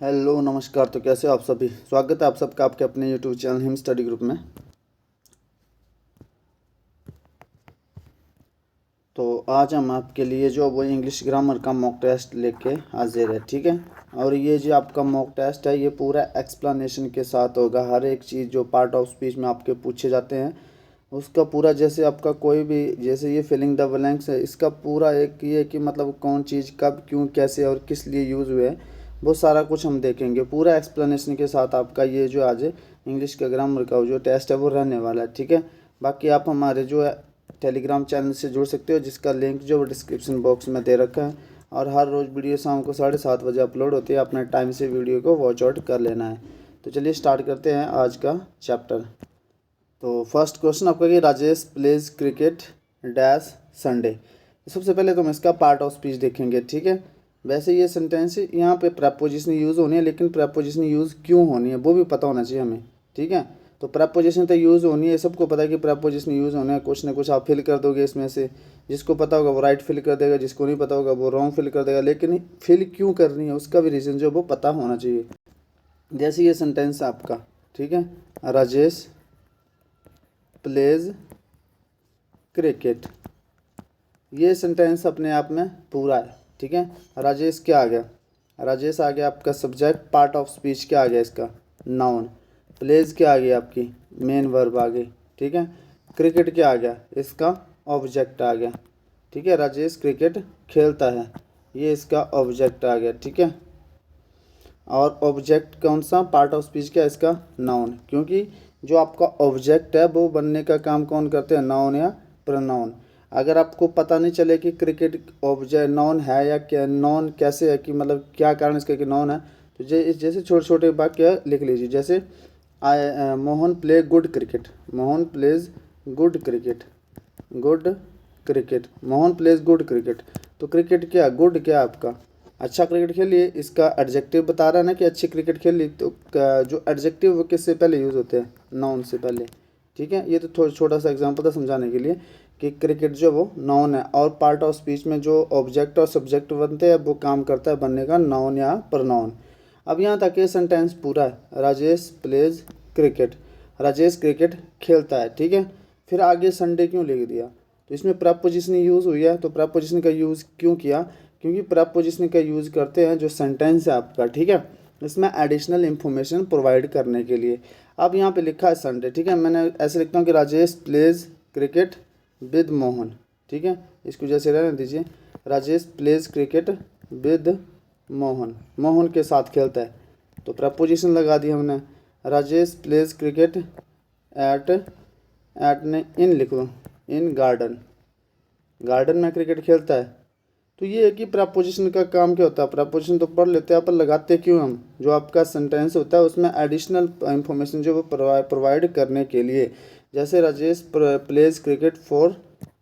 Hello नमस्कार। तो कैसे हो आप सभी। स्वागत है आप सबका आपके अपने YouTube channel him study group में। तो आज हम आपके लिए जो वो इंग्लिश ग्रामर का मॉक टेस्ट लेके हाजिर है, ठीक है। और ये जो आपका मॉक टेस्ट है ये पूरा एक्सप्लेनेशन के साथ होगा। हर एक चीज़ जो पार्ट ऑफ स्पीच में आपके पूछे जाते हैं उसका पूरा, जैसे आपका कोई भी, जैसे ये फिलिंग द ब्लैंक्स है, इसका पूरा एक ये कि मतलब कौन चीज़ कब क्यों कैसे और किस लिए यूज़ हुए हैं, वो सारा कुछ हम देखेंगे पूरा एक्सप्लेनेशन के साथ। आपका ये जो आज इंग्लिश का ग्रामर का जो टेस्ट है वो रहने वाला है, ठीक है। बाकी आप हमारे जो है टेलीग्राम चैनल से जुड़ सकते हो, जिसका लिंक जो डिस्क्रिप्शन बॉक्स में दे रखा है। और हर रोज़ वीडियो शाम को 7:30 बजे अपलोड होती है। अपने टाइम से वीडियो को वॉच आउट कर लेना है। तो चलिए स्टार्ट करते हैं आज का चैप्टर। तो फर्स्ट क्वेश्चन आपका कि Rajesh plays cricket dash Sunday. सबसे पहले तो हम इसका पार्ट ऑफ स्पीच देखेंगे, ठीक है। वैसे ये सेंटेंस यहाँ पे प्रेपोजिशन यूज़ होनी है, लेकिन प्रेपोजिशन यूज़ क्यों होनी है वो भी पता होना चाहिए हमें, ठीक है। तो प्रेपोजिशन तो यूज़ होनी है, सबको पता है कि प्रेपोजिशन यूज़ होना है। कुछ ना कुछ आप फिल कर दोगे इसमें से, जिसको पता होगा वो राइट फिल कर देगा, जिसको नहीं पता होगा वो रॉन्ग फिल कर देगा। लेकिन फिल क्यों करनी है उसका भी रीज़न जो वो पता होना चाहिए। जैसे ये सेंटेंस आपका, ठीक है, राजेश प्लेज क्रिकेट, ये सेंटेंस अपने आप में पूरा है, ठीक है। राजेश क्या आ गया, राजेश आ गया आपका सब्जेक्ट, पार्ट ऑफ स्पीच क्या आ गया इसका, नाउन। प्लेज क्या आ गया आपकी मेन वर्ब आ गई, ठीक है। क्रिकेट क्या आ गया इसका ऑब्जेक्ट आ गया, ठीक है। राजेश क्रिकेट खेलता है, ये इसका ऑब्जेक्ट आ गया, ठीक है। और ऑब्जेक्ट कौन सा, पार्ट ऑफ स्पीच क्या इसका, नाउन। क्योंकि जो आपका ऑब्जेक्ट है वो बनने का काम कौन करते हैं, नाउन या प्रोनाउन। अगर आपको पता नहीं चले कि क्रिकेट ऑब्जेक्ट नाउन है या क्या, नाउन कैसे है कि मतलब क्या कारण इसका कि नाउन है, तो जैसे छोटे छोटे वाक्य लिख लीजिए। जैसे Mohan play good cricket, Mohan pledge good cricket, good cricket, Mohan pledge good cricket. तो क्रिकेट क्या, गुड क्या आपका अच्छा क्रिकेट खेल लिए, इसका एडजेक्टिव बता रहा है ना कि अच्छी क्रिकेट खेल ली। तो जो एडजेक्टिव वो किससे पहले यूज़ होते हैं, नाउन से पहले, ठीक है। ये तो थोड़ा छोटा सा एग्जांपल था समझाने के लिए कि क्रिकेट जो वो नाउन है, और पार्ट ऑफ स्पीच में जो ऑब्जेक्ट और सब्जेक्ट बनते हैं वो काम करता है बनने का नाउन या प्रोनाउन। अब यहाँ तक ये सेंटेंस पूरा है, Rajesh plays cricket, Rajesh cricket खेलता है, ठीक है। फिर आगे संडे क्यों लिख दिया, तो इसमें प्रपोजिशन यूज़ हुई है। तो प्रपोजिशन का यूज़ क्यों किया, क्योंकि प्रपोजिशन का यूज़ करते हैं जो सेंटेंस है आपका, ठीक है, इसमें एडिशनल इन्फॉर्मेशन प्रोवाइड करने के लिए। अब यहाँ पे लिखा है संडे, ठीक है, मैंने ऐसे लिखता हूँ कि Rajesh plays cricket with Mohan, ठीक है। इसको जैसे रहने दीजिए, Rajesh plays cricket with Mohan, Mohan के साथ खेलता है। तो प्रपोजिशन लगा दी हमने, Rajesh plays cricket at, at ने इन लिख दो, इन गार्डन, गार्डन में क्रिकेट खेलता है। तो ये है कि प्रपोजिशन का काम क्या होता है। प्रपोजिशन तो पढ़ लेते हैं पर लगाते क्यों हम, जो आपका सेंटेंस होता है उसमें एडिशनल इंफॉर्मेशन जो वो प्रोवाइड करने के लिए। जैसे Rajesh plays cricket for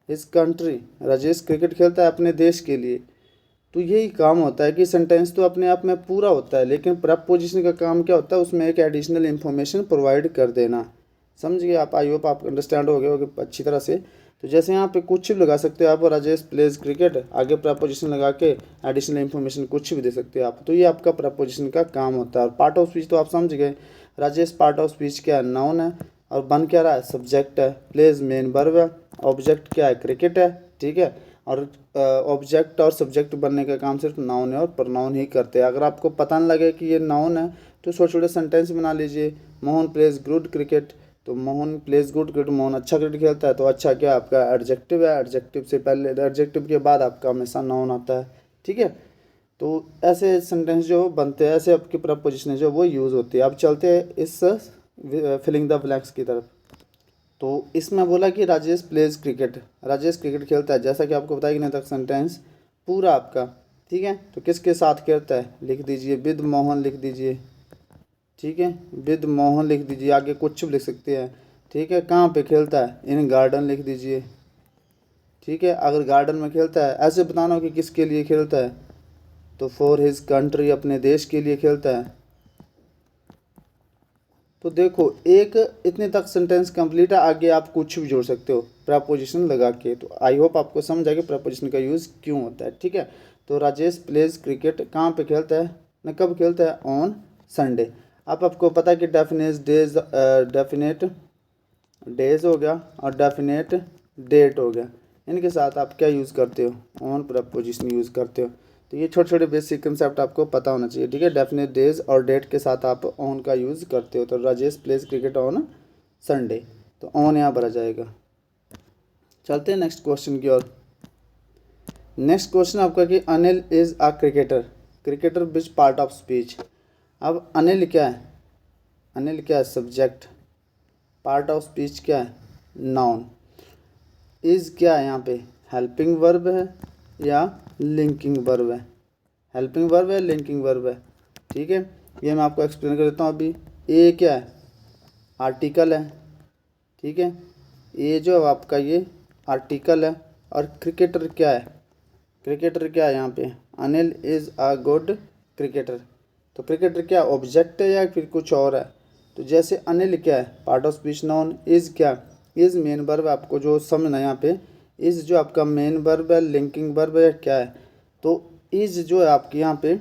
his country, Rajesh cricket खेलता है अपने देश के लिए। तो यही काम होता है कि सेंटेंस तो अपने आप में पूरा होता है, लेकिन प्रपोजिशन का काम क्या होता है, उसमें एक एडिशनल इन्फॉर्मेशन प्रोवाइड कर देना। समझ गए आप, आई होप आप अंडरस्टैंड हो गए होगे अच्छी तरह से। तो जैसे यहाँ पे कुछ भी लगा सकते हो आप, राजेश प्लेज क्रिकेट, आगे प्रपोजिशन लगा के एडिशनल इन्फॉर्मेशन कुछ भी दे सकते हो आप। तो ये आपका प्रपोजिशन का काम होता है। और पार्ट ऑफ स्पीच तो आप समझ गए, राजेश पार्ट ऑफ स्पीच क्या है, नाउन है, और बन क्या रहा है, सब्जेक्ट है, प्लेज मेन वर्ब है, ऑब्जेक्ट क्या है, क्रिकेट है, ठीक है। और ऑब्जेक्ट और सब्जेक्ट बनने का काम सिर्फ नाउन है और प्रोनाउन ही करते हैं। अगर आपको पता नहीं लगे कि ये नाउन है तो छोटे छोटे सेंटेंस बना लीजिए, मोहन प्लेज गुड क्रिकेट, तो Mohan pledge good cricket, Mohan अच्छा क्रिकेट खेलता है। तो अच्छा क्या आपका एडजेक्टिव है, एडजेक्टिव से पहले, एडजेक्टिव के बाद आपका हमेशा नाउन आता है, ठीक है। तो ऐसे सेंटेंस जो बनते हैं, ऐसे आपकी प्रपोजिशन जो वो यूज़ होती है। अब चलते हैं इस फिलिंग द ब्लैंक्स की तरफ। तो इसमें बोला कि Rajesh plays cricket, Rajesh cricket खेलता है, जैसा कि आपको बताया कि नहीं तक सेंटेंस पूरा आपका, ठीक है। तो किसके साथ खेलता है लिख दीजिए, विद मोहन लिख दीजिए, ठीक है, विद मोहन लिख दीजिए, आगे कुछ भी लिख सकते हैं, ठीक है। कहाँ पे खेलता है, इन गार्डन लिख दीजिए, ठीक है। अगर गार्डन में खेलता है, ऐसे बताना हो कि किसके लिए खेलता है, तो फॉर हिज कंट्री, अपने देश के लिए खेलता है। तो देखो एक इतने तक सेंटेंस कंप्लीट है, आगे आप कुछ भी जोड़ सकते हो प्रपोजिशन लगा के। तो आई होप आपको समझ आएगा प्रपोजिशन का यूज़ क्यों होता है, ठीक है। तो राजेश प्लेज क्रिकेट कहाँ पे खेलता है, ना कब खेलता है, ऑन संडे। अब आपको पता है कि डेफिनेट डेज हो गया और डेफिनेट डेट हो गया, इनके साथ आप क्या यूज़ करते हो, ऑन प्रपोजिशन यूज़ करते हो। तो ये छोटे छोटे बेसिक कंसेप्ट आपको पता होना चाहिए, ठीक है। डेफिनेट डेज और डेट के साथ आप ऑन का यूज़ करते हो। तो Rajesh plays cricket on Sunday, तो ऑन यहाँ भरा जाएगा। चलते हैं नेक्स्ट क्वेश्चन की ओर। नेक्स्ट क्वेश्चन आपका कि Anil is a cricketer, cricketer which part of speech. अब अनिल क्या है, अनिल क्या है, सब्जेक्ट, पार्ट ऑफ स्पीच क्या है, नाउन, इज़ क्या है यहाँ पे, हेल्पिंग वर्ब है या लिंकिंग वर्ब है, हेल्पिंग वर्ब है, लिंकिंग वर्ब है, ठीक है। ये मैं आपको एक्सप्लेन कर देता हूँ अभी। ए क्या है, आर्टिकल है, ठीक है, ये जो आपका ये आर्टिकल है। और क्रिकेटर क्या है, क्रिकेटर क्या है यहाँ पे, Anil is a good cricketer. तो क्रिकेटर क्या ऑब्जेक्ट है या फिर कुछ और है। तो जैसे अनिल क्या है, part of speech noun, is क्या, इज़ मेन वर्ब, आपको जो समझना है यहाँ पे, इज़ जो आपका मेन वर्ब है, लिंकिंग वर्ब है, क्या है। तो इज़ जो है आपके यहाँ पे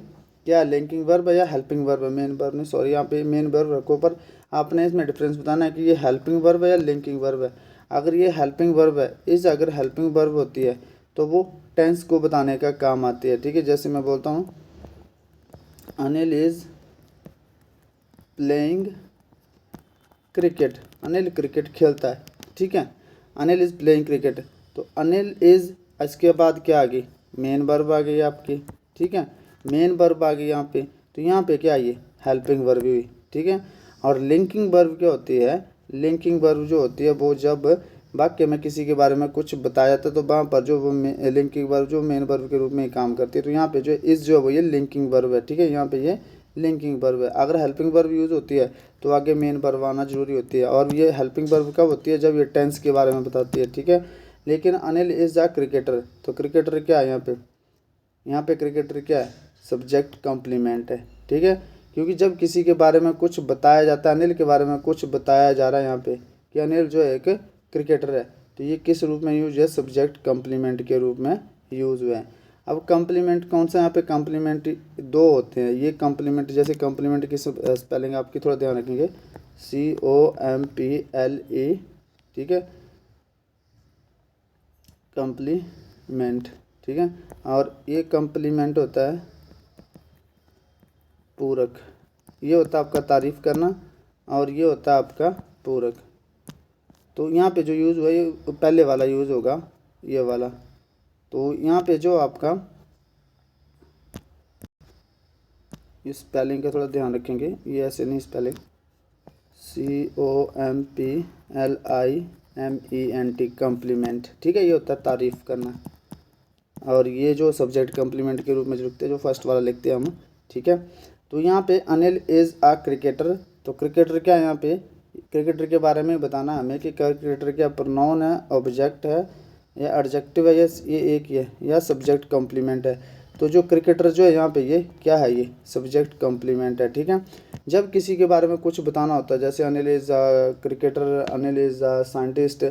क्या लिंकिंग वर्ब है या हेल्पिंग वर्ब है, मेन वर्ब नहीं, सॉरी, यहाँ पे मेन वर्ब रखो, पर आपने इसमें डिफरेंस बताना है कि ये हेल्पिंग वर्ब है या लिंकिंग वर्ब है। अगर ये हेल्पिंग वर्ब है, इज़ अगर हेल्पिंग वर्ब होती है तो वो टेंस को बताने का काम आती है, ठीक है। जैसे मैं बोलता हूँ Anil is playing cricket, Anil cricket खेलता है, ठीक है, अनिल इज़ प्लेइंग क्रिकेट। तो अनिल इज़, इसके बाद क्या आ गई, मेन वर्ब आ गई आपकी, ठीक है, मेन वर्ब आ गई यहाँ पे। तो यहाँ पे क्या आई, हेल्पिंग वर्ब हुई, ठीक है। और लिंकिंग वर्ब क्या होती है, लिंकिंग वर्ब जो होती है वो जब वाक्य में किसी के बारे में कुछ बताया जाता है तो वहाँ पर जो वो लिंकिंग वर्ब जो मेन वर्ब के रूप में काम करती है। तो यहाँ पे जो इस जो है वो ये लिंकिंग वर्ब है, ठीक है, यहाँ पे ये लिंकिंग वर्ब है। अगर हेल्पिंग वर्ब यूज़ होती है तो आगे मेन वर्ब आना जरूरी होती है, और ये हेल्पिंग वर्ब कब होती है, जब ये टेंस के बारे में बताती है, ठीक है। लेकिन अनिल इज़ अ क्रिकेटर, तो क्रिकेटर क्या है यहाँ पे क्रिकेटर क्या है, सब्जेक्ट कॉम्प्लीमेंट है, ठीक है। क्योंकि जब किसी के बारे में कुछ बताया जाता है, अनिल के बारे में कुछ बताया जा रहा है यहाँ पे कि अनिल जो है एक क्रिकेटर है, तो ये किस रूप में यूज है, सब्जेक्ट कॉम्प्लीमेंट के रूप में यूज़ हुए हैं। अब कॉम्प्लीमेंट कौन सा, यहाँ पे कॉम्प्लीमेंट दो होते हैं। ये कॉम्प्लीमेंट, जैसे कॉम्प्लीमेंट की स्पेलिंग आपकी थोड़ा ध्यान रखेंगे, COMPLE, ठीक है, कॉम्प्लीमेंट, ठीक है। और ये कॉम्प्लीमेंट होता है पूरक, ये होता है आपका तारीफ़ करना, और ये होता है आपका पूरक। तो यहाँ पे जो यूज़ हुआ ये पहले वाला यूज़ होगा, ये वाला। तो यहाँ पे जो आपका ये स्पेलिंग का थोड़ा ध्यान रखेंगे, ये ऐसे नहीं स्पेलिंग, COMPLIMENT, कॉम्प्लीमेंट, ठीक है, ये होता है तारीफ़ करना। और ये जो सब्जेक्ट कॉम्प्लीमेंट के रूप में जो लिखते हैं, जो फर्स्ट वाला लिखते हैं हम, ठीक है। तो यहाँ पे अनिल इज़ अ क्रिकेटर, तो क्रिकेटर क्या है, यहाँ पे क्रिकेटर के बारे में बताना हमें कि क्रिकेटर क्या प्रोनाउन है, ऑब्जेक्ट है या एडजेक्टिव है, ये एक ही है, या सब्जेक्ट कॉम्प्लीमेंट है। तो जो क्रिकेटर जो है यहाँ पे ये क्या है, ये सब्जेक्ट कॉम्प्लीमेंट है, ठीक है। जब किसी के बारे में कुछ बताना होता है, जैसे Anil is a cricketer, Anil is a scientist,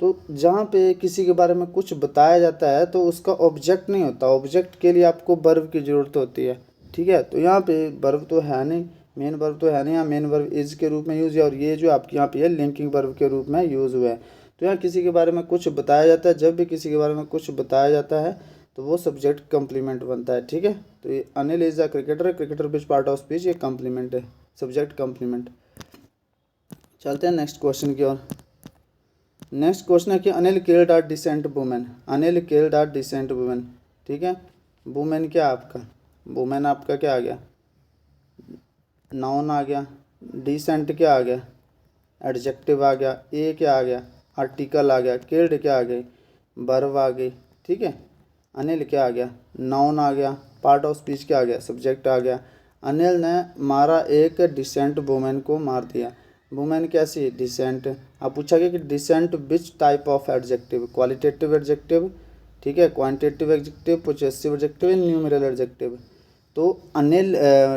तो जहाँ पे किसी के बारे में कुछ बताया जाता है तो उसका ऑब्जेक्ट नहीं होता, ऑब्जेक्ट के लिए आपको वर्ब की ज़रूरत होती है, ठीक है। तो यहाँ पे वर्ब तो है नहीं, मेन वर्ब तो है नहीं, यहाँ मेन वर्ब इज़ के रूप में यूज़ है, और ये जो आपके यहाँ पे है लिंकिंग वर्ब के रूप में यूज़ हुआ है। तो यहाँ किसी के बारे में कुछ बताया जाता है, जब भी किसी के बारे में कुछ बताया जाता है तो वो सब्जेक्ट कम्प्लीमेंट बनता है, ठीक है। तो ये Anil is a cricketer, cricketer which part of speech, ये कम्प्लीमेंट है, सब्जेक्ट कम्प्लीमेंट। चलते हैं नेक्स्ट क्वेश्चन की ओर। नेक्स्ट क्वेश्चन है कि Anil killed a decent women, Anil killed a decent women, ठीक है। वुमेन क्या आपका, वुमेन आपका क्या आ गया, नाउन आ गया, डिसेंट क्या आ गया, एडजेक्टिव आ गया, ए क्या आ गया, आर्टिकल आ गया, किल्ड क्या आ गई, वर्ब आ गई, ठीक है। अनिल क्या आ गया, नाउन आ गया, पार्ट ऑफ स्पीच क्या आ गया, सब्जेक्ट आ गया। अनिल ने मारा एक डिसेंट वुमेन को मार दिया, वुमेन कैसी, डिसेंट। अब पूछा गया कि decent which type of adjective, qualitative adjective, ठीक है, quantitative adjective, possessive adjective, numeral adjective. तो अनिल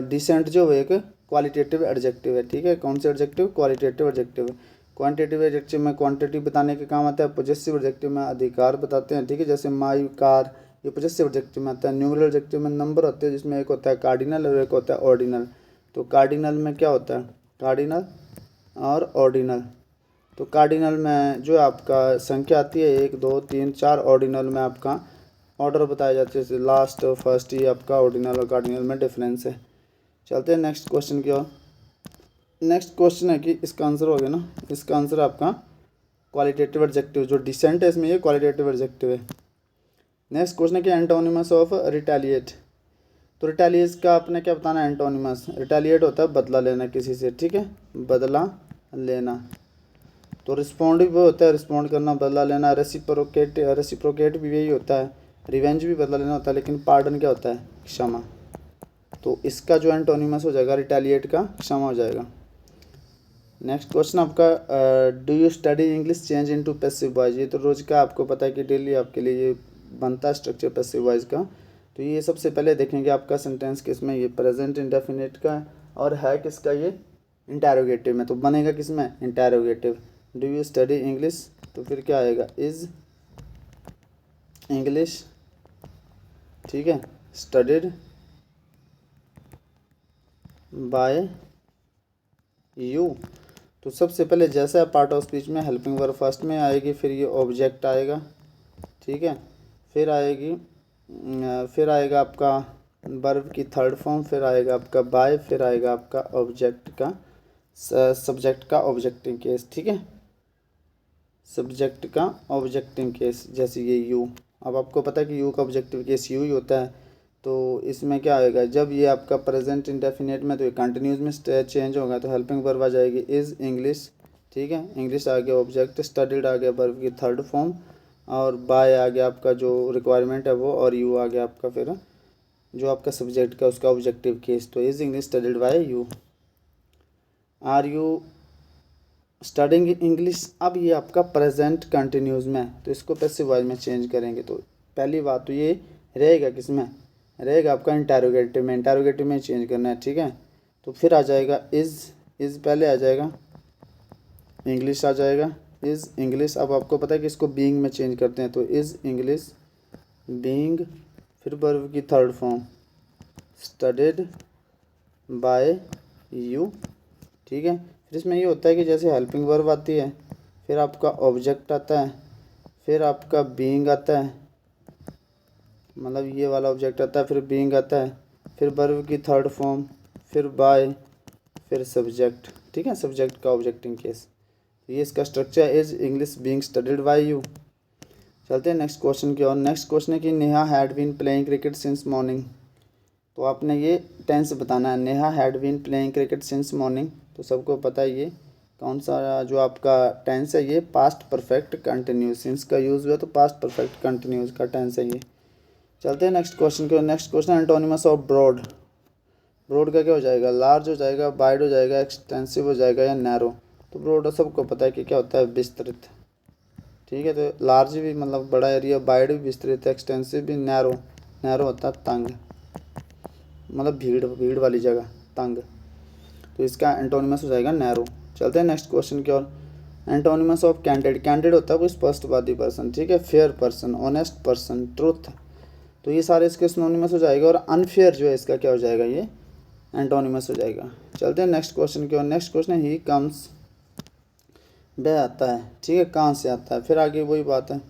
डिसेंट जो है एक क्वालिटेटिव एडजेक्टिव है, ठीक है। कौन से एडजेक्टिव, क्वालिटेटिव एडजेक्टिव है। क्वांटिटेटिव एडजेक्टिव में क्वांटिटी बताने के काम आता है, पोजेसिव एडजेक्टिव में अधिकार बताते हैं, ठीक है। जैसे माई कार ये पॉजेसिव एडजेक्टिव में आता है। न्यूमरल एडजेक्टिव में नंबर होते हैं जिसमें एक होता है कार्डिनल और एक होता है ऑर्डिनल। तो कार्डिनल में क्या होता है, कार्डिनल और ऑर्डिनल। तो कार्डिनल में जो आपका संख्या आती है 1 2 3 4, ऑर्डिनल में आपका ऑर्डर बताया जाता है जैसे लास्ट फर्स्ट, ये आपका ऑर्डिनल और कार्डिनल में डिफरेंस है। चलते हैं नेक्स्ट क्वेश्चन की ओर। नेक्स्ट क्वेश्चन है कि इसका आंसर हो गया ना, इसका आंसर आपका क्वालिटेटिव एडजेक्टिव, जो डिसेंट है इसमें ये क्वालिटेटिव एडजेक्टिव है। नेक्स्ट क्वेश्चन है कि एंटोनिमस ऑफ रिटेलिएट। तो रिटेलिएट का आपने क्या बताना है, एंटोनिमस। रिटेलिएट होता है बदला लेना किसी से, ठीक है, बदला लेना। तो रिस्पॉन्ड भी वो होता है रिस्पॉन्ड करना, बदला लेना। रेसिप्रोकेट भी यही होता है, रिवेंज भी बदला लेना होता है। लेकिन पार्डन क्या होता है, क्षमा। तो इसका जो एंटोनिमस हो जाएगा रिटेलिएट का, क्षमा हो जाएगा। नेक्स्ट क्वेश्चन आपका do you study English change into passive voice. ये तो रोज का आपको पता है कि डेली आपके लिए ये बनता है स्ट्रक्चर पैसिव वॉइस का। तो ये सबसे पहले देखेंगे आपका सेंटेंस किसमें, ये प्रेजेंट इंडेफिनिट का और है किसका, ये इंटेरोगेटिव में। तो बनेगा किसमें, interrogative. Do you study English, तो फिर क्या आएगा, इज़ इंग्लिश, ठीक है, स्टडीड बाय यू। तो सबसे पहले जैसा पार्ट ऑफ स्पीच में हेल्पिंग वर्ब फर्स्ट में आएगी, फिर ये ऑब्जेक्ट आएगा, ठीक है, फिर आएगा आपका वर्ब की थर्ड फॉर्म, फिर आएगा आपका बाय, फिर आएगा आपका ऑब्जेक्ट का सब्जेक्ट का ऑब्जेक्टिंग केस, ठीक है, सब्जेक्ट का ऑब्जेक्टिंग केस, जैसे ये यू। अब आपको पता है कि यू का ऑब्जेक्टिव केस यू ही होता है। तो इसमें क्या आएगा, जब ये आपका प्रेजेंट इंडेफिनिट में, तो ये कंटिन्यूस में चेंज होगा, तो हेल्पिंग वर्ब आ जाएगी इज़ इंग्लिश, ठीक है, इंग्लिश आ गया ऑब्जेक्ट, स्टडीड आ गया वर्ब की थर्ड फॉर्म, और बाय आ गया आपका जो रिक्वायरमेंट है वो, और यू आ गया आपका फिर जो आपका सब्जेक्ट का उसका ऑब्जेक्टिव केस। तो is English studied by you. Are you studying English. अब ये आपका प्रेजेंट कंटिन्यूस में है, तो इसको पैसिव वॉइस में चेंज करेंगे। तो पहली बात तो ये रहेगा किसमें, रहेगा आपका इंटेरोगेटिव में, इंटेरोगेटिव में चेंज करना है, ठीक है। तो फिर आ जाएगा इज़ पहले आ जाएगा, इंग्लिश आ जाएगा, इज़ इंग्लिश। अब आपको पता है कि इसको बीइंग में चेंज करते हैं, तो इज़ इंग्लिश बीइंग, फिर वर्ब की third form studied by you, ठीक है। फिर इसमें ये होता है कि जैसे हेल्पिंग वर्ब आती है, फिर आपका ऑब्जेक्ट आता है, फिर आपका बीइंग आता है, मतलब ये वाला ऑब्जेक्ट आता है, फिर बीइंग आता है, फिर वर्ब की थर्ड फॉर्म, फिर बाय, फिर सब्जेक्ट, ठीक है, सब्जेक्ट का ऑब्जेक्टिंग केस। ये इसका structure is English being studied by you. चलते हैं नेक्स्ट क्वेश्चन की ओर। नेक्स्ट क्वेश्चन है कि Neha had been playing cricket since morning. तो आपने ये टेंस बताना है, Neha had been playing cricket since morning. तो सबको पता है ये कौन सा जो आपका टेंस है, ये पास्ट परफेक्ट कंटिन्यूस, सिंस का यूज़ हुआ तो पास्ट परफेक्ट कंटिन्यूस का टेंस है ये। चलते हैं नेक्स्ट क्वेश्चन की ओर। Next question antonyms of broad. Broad का क्या हो जाएगा, लार्ज हो जाएगा, वाइड हो जाएगा, एक्सटेंसिव हो जाएगा, या नैरो। तो ब्रॉड सबको पता है कि क्या होता है, विस्तृत, ठीक है। तो लार्ज भी मतलब बड़ा एरिया, वाइड भी विस्तृत, एक्सटेंसिव भी, नैरो, नैरो होता है तंग, मतलब भीड़ वाली जगह, तंग। तो इसका एंटोनिमस हो जाएगा नैरो। चलते हैं नेक्स्ट क्वेश्चन की ओर। Antonyms of candid. कैंडिड होता है कोई स्पष्टवादी पर्सन, ठीक है, fair person, honest person, truth. तो ये सारे इसके सिनोनिमस हो जाएगा। और अनफेयर जो है इसका क्या हो जाएगा, ये एंटोनिमस हो जाएगा। चलते हैं नेक्स्ट क्वेश्चन की ओर। नेक्स्ट क्वेश्चन है ही कम्स, वह आता है, ठीक है, कहाँ से आता है, फिर आगे वही बात है,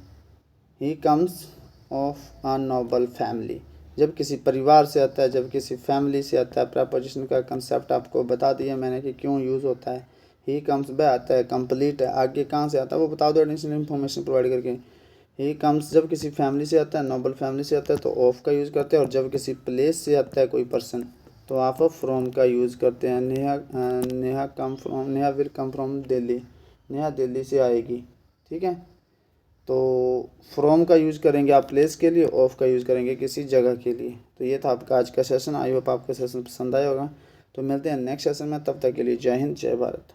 he comes of a Nobel family. जब किसी परिवार से आता है, जब किसी फैमिली से आता है। प्रीपोजिशन का कंसेप्ट आपको बता दिया मैंने कि क्यों यूज़ होता है। ही कम्स वह आता है, कंप्लीट है, आगे कहाँ से आता है वो बता दो एडिशनल इन्फॉर्मेशन प्रोवाइड करके। ही कम्स जब किसी फैमिली से आता है, नोबल फैमिली से आता है, तो ऑफ का यूज़ करते हैं। और जब किसी प्लेस से आता है कोई पर्सन, तो आप फ्रॉम का यूज़ करते हैं। Neha will come from Delhi, Neha Delhi से आएगी, ठीक है। तो फ्रॉम का यूज़ करेंगे आप प्लेस के लिए, ऑफ का यूज़ करेंगे किसी जगह के लिए। तो ये था आपका आज का सेशन। आई होप आपका सेशन पसंद आया होगा। तो मिलते हैं नेक्स्ट सेशन में, तब तक के लिए जय हिंद, जय भारत।